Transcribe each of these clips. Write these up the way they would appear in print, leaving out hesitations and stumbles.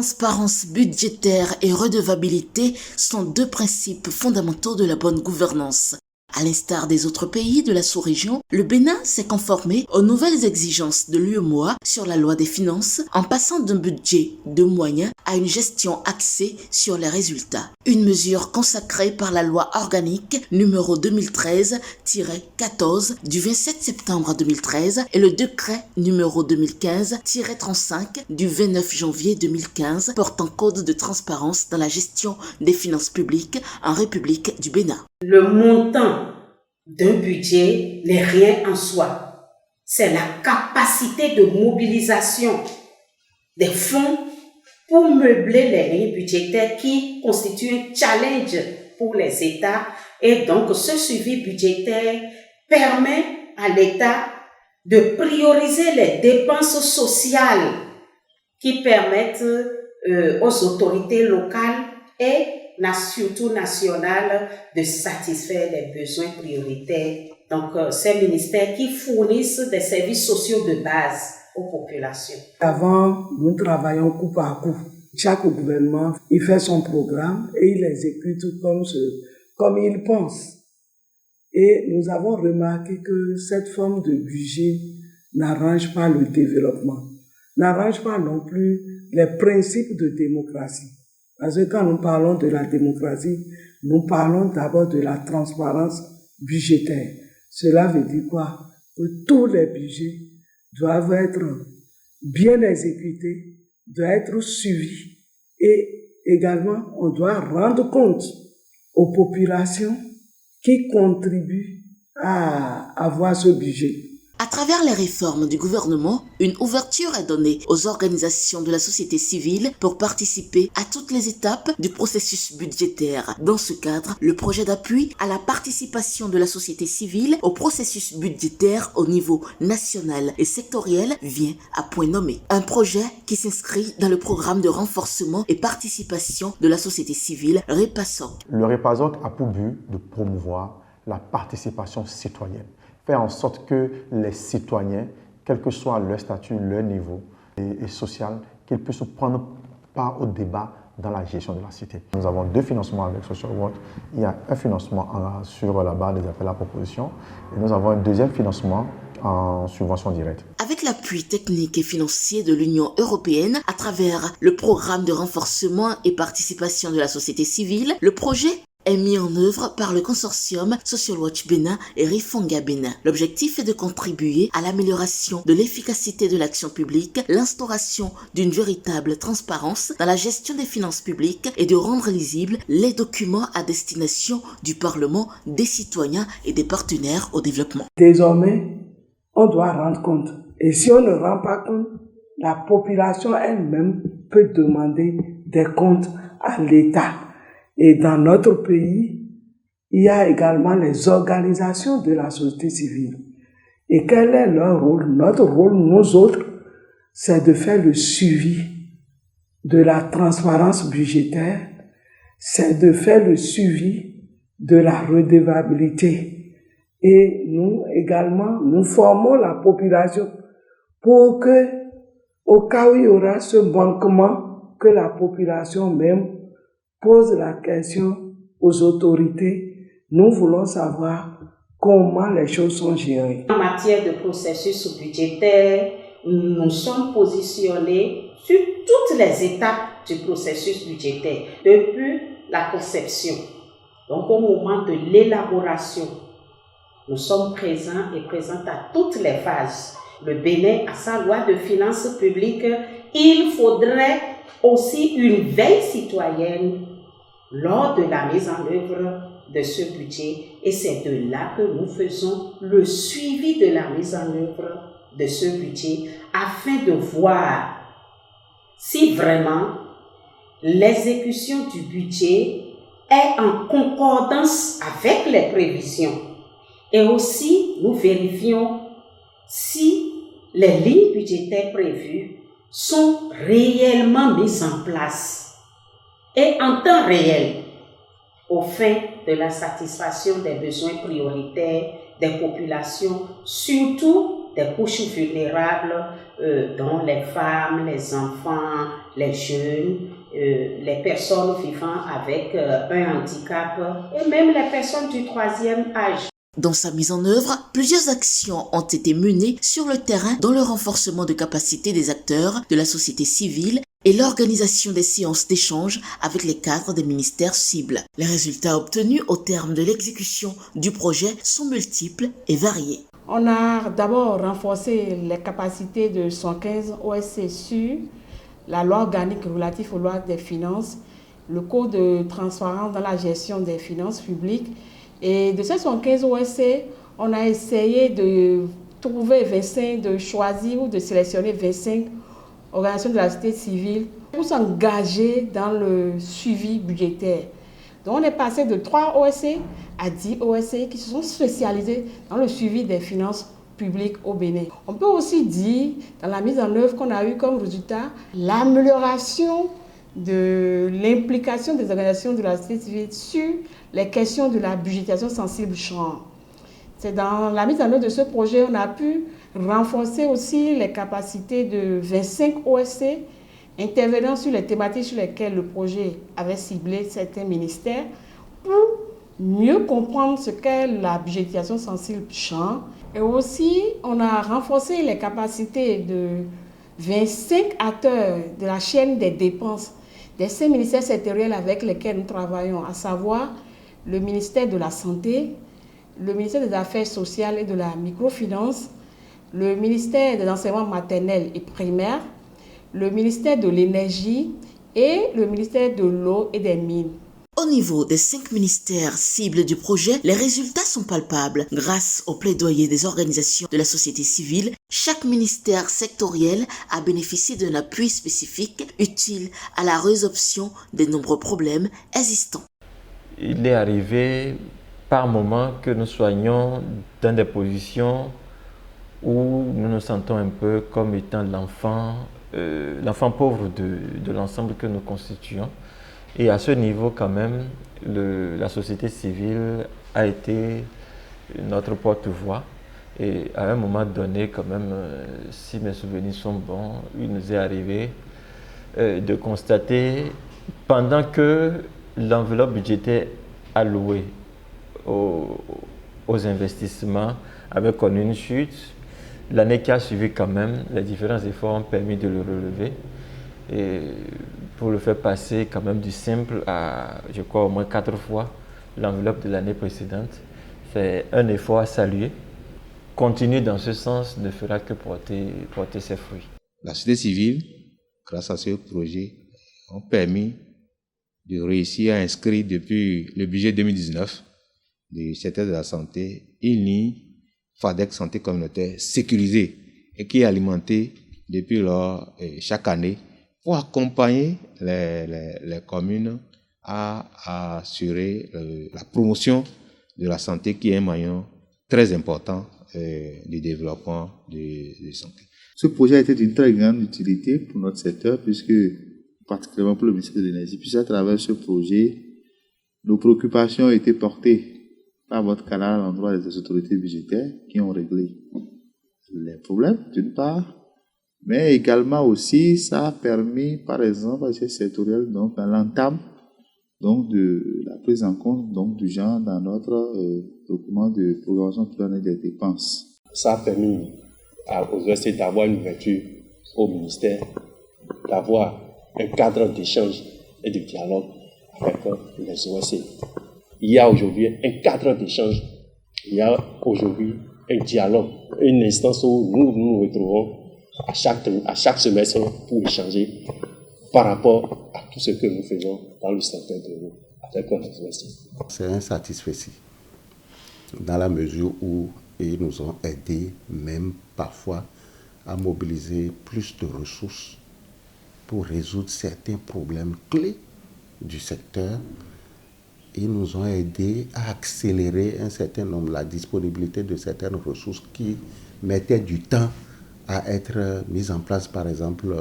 Transparence budgétaire et redevabilité sont deux principes fondamentaux de la bonne gouvernance. À l'instar des autres pays de la sous-région, le Bénin s'est conformé aux nouvelles exigences de l'UEMOA sur la loi des finances en passant d'un budget de moyens à une gestion axée sur les résultats. Une mesure consacrée par la loi organique numéro 2013-14 du 27 septembre 2013 et le décret numéro 2015-35 du 29 janvier 2015 portant code de transparence dans la gestion des finances publiques en République du Bénin. Le montant d'un budget n'est rien en soi. C'est la capacité de mobilisation des fonds pour meubler les lignes budgétaires qui constitue un challenge pour les États. Et donc, ce suivi budgétaire permet à l'État de prioriser les dépenses sociales qui permettent aux autorités locales et surtout nationales de satisfaire les besoins prioritaires. Donc, ces ministères qui fournissent des services sociaux de base aux populations. Avant, nous travaillons coup par coup. Chaque gouvernement, il fait son programme et il exécute comme il pense. Et nous avons remarqué que cette forme de budget n'arrange pas le développement, n'arrange pas non plus les principes de démocratie. Parce que quand nous parlons de la démocratie, nous parlons d'abord de la transparence budgétaire. Cela veut dire quoi? Que tous les budgets doivent être bien exécutés, doivent être suivis. Et également, on doit rendre compte aux populations qui contribuent à avoir ce budget. À travers les réformes du gouvernement, une ouverture est donnée aux organisations de la société civile pour participer à toutes les étapes du processus budgétaire. Dans ce cadre, le projet d'appui à la participation de la société civile au processus budgétaire au niveau national et sectoriel vient à point nommé. Un projet qui s'inscrit dans le programme de renforcement et participation de la société civile REPASOC. Le REPASOC a pour but de promouvoir la participation citoyenne. Faire en sorte que les citoyens, quel que soit leur statut, leur niveau et social, qu'ils puissent prendre part au débat dans la gestion de la cité. Nous avons deux financements avec Social Watch. Il y a un financement sur la base des appels à proposition et nous avons un deuxième financement en subvention directe. Avec l'appui technique et financier de l'Union européenne à travers le programme de renforcement et participation de la société civile, le projet est mis en œuvre par le consortium Social Watch Bénin et Rifonga Bénin. L'objectif est de contribuer à l'amélioration de l'efficacité de l'action publique, l'instauration d'une véritable transparence dans la gestion des finances publiques et de rendre lisibles les documents à destination du Parlement, des citoyens et des partenaires au développement. Désormais, on doit rendre compte. Et si on ne rend pas compte, la population elle-même peut demander des comptes à l'État. Et dans notre pays, il y a également les organisations de la société civile. Et quel est leur rôle? Notre rôle, nous autres, c'est de faire le suivi de la transparence budgétaire, c'est de faire le suivi de la redevabilité. Et nous également, nous formons la population pour que, au cas où il y aura ce manquement, que la population même pose la question aux autorités. Nous voulons savoir comment les choses sont gérées. En matière de processus budgétaire, nous sommes positionnés sur toutes les étapes du processus budgétaire, depuis la conception. Donc au moment de l'élaboration, nous sommes présents et présentes à toutes les phases. Le Bénin a sa loi de finances publiques. Il faudrait aussi une veille citoyenne lors de la mise en œuvre de ce budget, et c'est de là que nous faisons le suivi de la mise en œuvre de ce budget afin de voir si vraiment l'exécution du budget est en concordance avec les prévisions. Et aussi, nous vérifions si les lignes budgétaires prévues sont réellement mises en place et en temps réel, au fin de la satisfaction des besoins prioritaires des populations, surtout des couches vulnérables, dont les femmes, les enfants, les jeunes, les personnes vivant avec un handicap et même les personnes du troisième âge. Dans sa mise en œuvre, plusieurs actions ont été menées sur le terrain dans le renforcement de capacités des acteurs de la société civile et l'organisation des séances d'échange avec les cadres des ministères cibles. Les résultats obtenus au terme de l'exécution du projet sont multiples et variés. On a d'abord renforcé les capacités de 115 OSC sur la loi organique relative aux lois des finances, le code de transparence dans la gestion des finances publiques. Et de ces 115 OSC, on a essayé de trouver 25, de choisir ou de sélectionner 25 organisations de la société civile pour s'engager dans le suivi budgétaire. Donc on est passé de 3 OSC à 10 OSC qui se sont spécialisés dans le suivi des finances publiques au Bénin. On peut aussi dire, dans la mise en œuvre qu'on a eu comme résultat, l'amélioration de l'implication des organisations de la société civile sur les questions de la budgétisation sensible genre. C'est dans la mise en œuvre de ce projet, on a pu renforcer aussi les capacités de 25 OSC intervenant sur les thématiques sur lesquelles le projet avait ciblé certains ministères pour mieux comprendre ce qu'est la budgétisation sensible genre. Et aussi, on a renforcé les capacités de 25 acteurs de la chaîne des dépenses des 5 ministères sectoriels avec lesquels nous travaillons, à savoir le ministère de la Santé, le ministère des Affaires sociales et de la microfinance, le ministère des enseignements maternels et primaires, le ministère de l'énergie et le ministère de l'eau et des mines. Au niveau des 5 ministères cibles du projet, les résultats sont palpables. Grâce au plaidoyer des organisations de la société civile, chaque ministère sectoriel a bénéficié d'un appui spécifique utile à la résolution des nombreux problèmes existants. Il est arrivé par moments que nous soyons dans des positions où nous nous sentons un peu comme étant l'enfant pauvre de l'ensemble que nous constituons. Et à ce niveau, quand même, la société civile a été notre porte-voix. Et à un moment donné, quand même, si mes souvenirs sont bons, il nous est arrivé de constater, pendant que l'enveloppe budgétaire allouée aux investissements avait connu une chute, l'année qui a suivi, quand même, les différents efforts ont permis de le relever. Et pour le faire passer quand même du simple à, je crois, au moins 4 fois l'enveloppe de l'année précédente. C'est un effort à saluer. Continuer dans ce sens ne fera que porter ses fruits. La société civile, grâce à ce projet, ont permis de réussir à inscrire depuis le budget 2019 du secteur de la santé une ligne FADEC Santé Communautaire sécurisée et qui est alimentée depuis lors chaque année pour accompagner les communes à assurer la promotion de la santé qui est un maillon très important du développement de santé. Ce projet a été d'une très grande utilité pour notre secteur puisque, particulièrement pour le ministère de l'Énergie, puisque à travers ce projet, nos préoccupations ont été portées par votre canal à l'endroit des autorités budgétaires qui ont réglé les problèmes d'une part, mais également aussi ça a permis par exemple à ces sectoriels donc à l'entame donc de la prise en compte donc du genre dans notre document de programmation pluriannuelle des dépenses. Ça a permis aux OSC d'avoir une ouverture au ministère, d'avoir un cadre d'échange et de dialogue avec les OSC. Il y a aujourd'hui un cadre d'échange, il y a aujourd'hui un dialogue, une instance où nous nous retrouvons à chaque semestre pour échanger par rapport à tout ce que nous faisons dans le secteur de l'eau avec les OSC. C'est un satisfait dans la mesure où ils nous ont aidés même parfois à mobiliser plus de ressources pour résoudre certains problèmes clés du secteur. Ils nous ont aidés à accélérer un certain nombre, la disponibilité de certaines ressources qui mettaient du temps à être mises en place, par exemple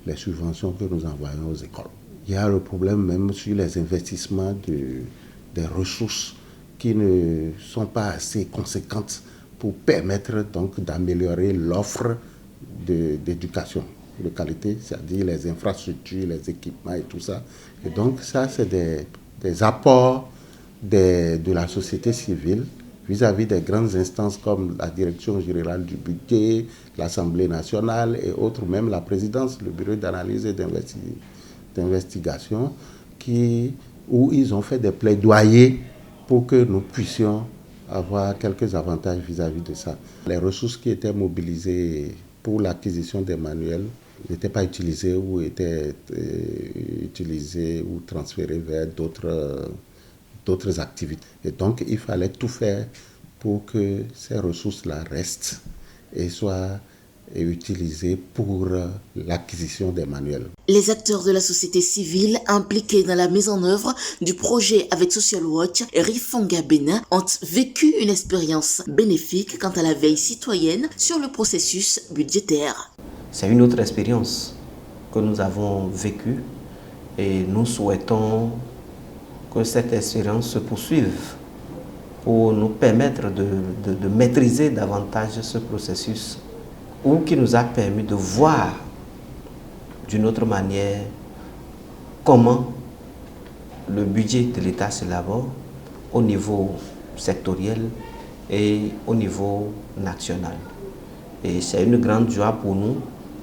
les subventions que nous envoyons aux écoles. Il y a le problème même sur les investissements des ressources qui ne sont pas assez conséquentes pour permettre donc d'améliorer l'offre d'éducation de qualité, c'est-à-dire les infrastructures, les équipements et tout ça. Et donc ça, c'est des apports de la société civile vis-à-vis des grandes instances comme la Direction générale du budget, l'Assemblée nationale et autres, même la présidence, le bureau d'analyse et d'investigation, où ils ont fait des plaidoyers pour que nous puissions avoir quelques avantages vis-à-vis de ça. Les ressources qui étaient mobilisées pour l'acquisition des manuels n'étaient pas utilisées ou étaient utilisées ou transférées vers d'autres activités. Et donc, il fallait tout faire pour que ces ressources-là restent et soient utilisées pour l'acquisition des manuels. Les acteurs de la société civile impliqués dans la mise en œuvre du projet avec Social Watch et Rifonga Bénin ont vécu une expérience bénéfique quant à la veille citoyenne sur le processus budgétaire. C'est une autre expérience que nous avons vécue et nous souhaitons que cette expérience se poursuive pour nous permettre de maîtriser davantage ce processus ou qui nous a permis de voir d'une autre manière comment le budget de l'État s'élabore au niveau sectoriel et au niveau national. Et c'est une grande joie pour nous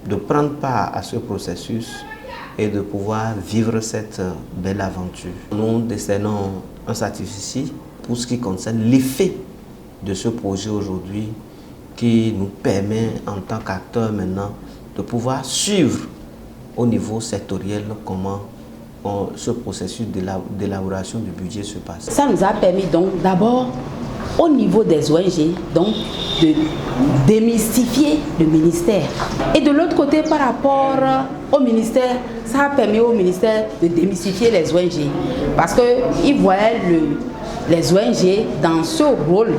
de prendre part à ce processus et de pouvoir vivre cette belle aventure. Nous décernons un satisfecit pour ce qui concerne l'effet de ce projet aujourd'hui qui nous permet en tant qu'acteurs maintenant de pouvoir suivre au niveau sectoriel comment ce processus d'élaboration du budget se passe. Ça nous a permis donc d'abord au niveau des ONG donc de démystifier le ministère. Et de l'autre côté par rapport au ministère, ça a permis au ministère de démystifier les ONG parce qu'ils voyaient les ONG dans ce rôle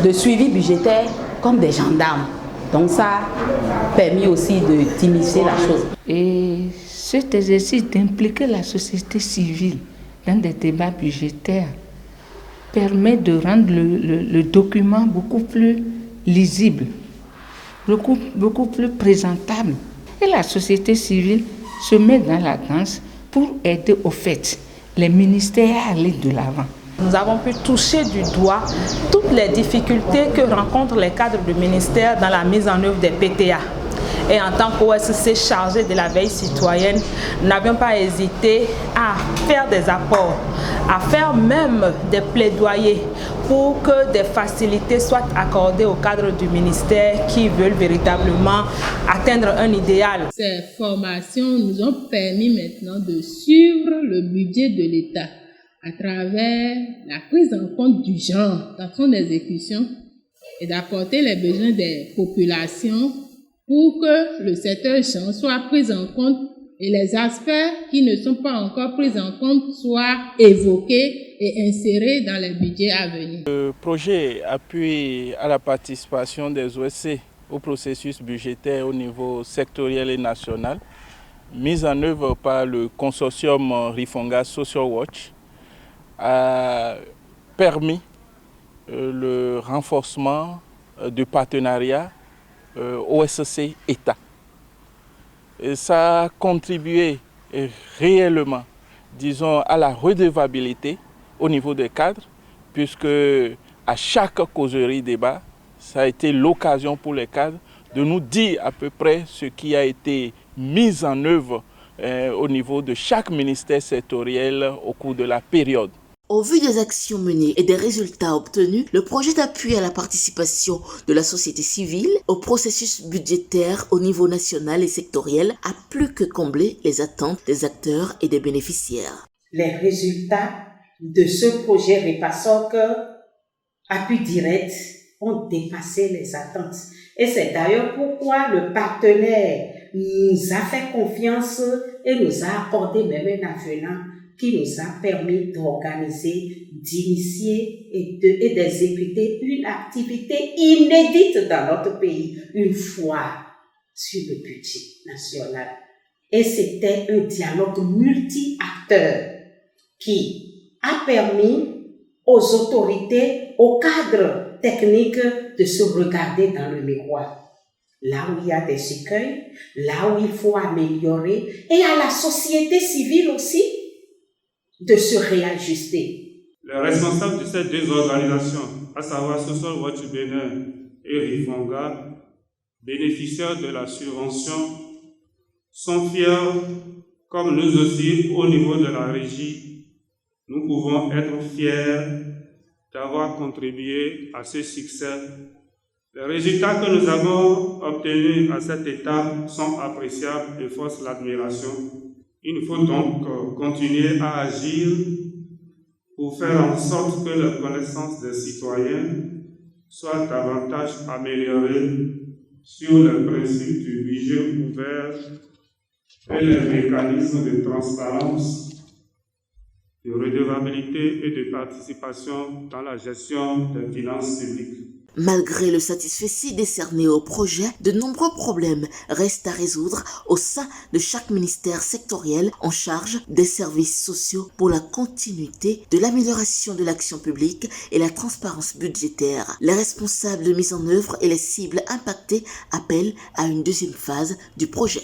de suivi budgétaire comme des gendarmes. Donc ça a permis aussi de démystifier la chose. Et cet exercice d'impliquer la société civile dans des débats budgétaires permet de rendre le document beaucoup plus lisible, beaucoup plus présentable. Et la société civile se met dans la danse pour aider au fait les ministères à aller de l'avant. Nous avons pu toucher du doigt toutes les difficultés que rencontrent les cadres du ministère dans la mise en œuvre des PTA. Et en tant qu'OSC chargé de la veille citoyenne, nous n'avions pas hésité à faire des apports, à faire même des plaidoyers pour que des facilités soient accordées aux cadres du ministère qui veulent véritablement atteindre un idéal. Ces formations nous ont permis maintenant de suivre le budget de l'État à travers la prise en compte du genre dans son exécution et d'apporter les besoins des populations pour que le secteur genre soit pris en compte et les aspects qui ne sont pas encore pris en compte soient évoqués et insérés dans les budgets à venir. Le projet appuie à la participation des OSC au processus budgétaire au niveau sectoriel et national, mise en œuvre par le consortium Rifonga Social Watch, a permis le renforcement du partenariat OSC-État. Et ça a contribué réellement, disons, à la redevabilité au niveau des cadres, puisque à chaque causerie débat, ça a été l'occasion pour les cadres de nous dire à peu près ce qui a été mis en œuvre au niveau de chaque ministère sectoriel au cours de la période. Au vu des actions menées et des résultats obtenus, le projet d'appui à la participation de la société civile au processus budgétaire au niveau national et sectoriel a plus que comblé les attentes des acteurs et des bénéficiaires. Les résultats de ce projet Repassoc appui direct ont dépassé les attentes. Et c'est d'ailleurs pourquoi le partenaire nous a fait confiance et nous a accordé même un avenant qui nous a permis d'organiser, d'initier et d'exécuter une activité inédite dans notre pays, une foire sur le budget national. Et c'était un dialogue multi-acteurs qui a permis aux autorités, aux cadres techniques de se regarder dans le miroir. Là où il y a des écueils, là où il faut améliorer, et à la société civile aussi de se réajuster. Les responsables de ces deux organisations, à savoir Social Watch Bénin et Rifonga, bénéficiaires de la subvention, sont fiers, comme nous aussi au niveau de la régie, nous pouvons être fiers d'avoir contribué à ce succès. Les résultats que nous avons obtenus à cette étape sont appréciables et forcent l'admiration. Il nous faut donc continuer à agir pour faire en sorte que la connaissance des citoyens soit davantage améliorée sur le principe du budget ouvert et les mécanismes de transparence, de redevabilité et de participation dans la gestion des finances publiques. Malgré le satisfecit décerné au projet, de nombreux problèmes restent à résoudre au sein de chaque ministère sectoriel en charge des services sociaux pour la continuité de l'amélioration de l'action publique et la transparence budgétaire. Les responsables de mise en œuvre et les cibles impactées appellent à une deuxième phase du projet.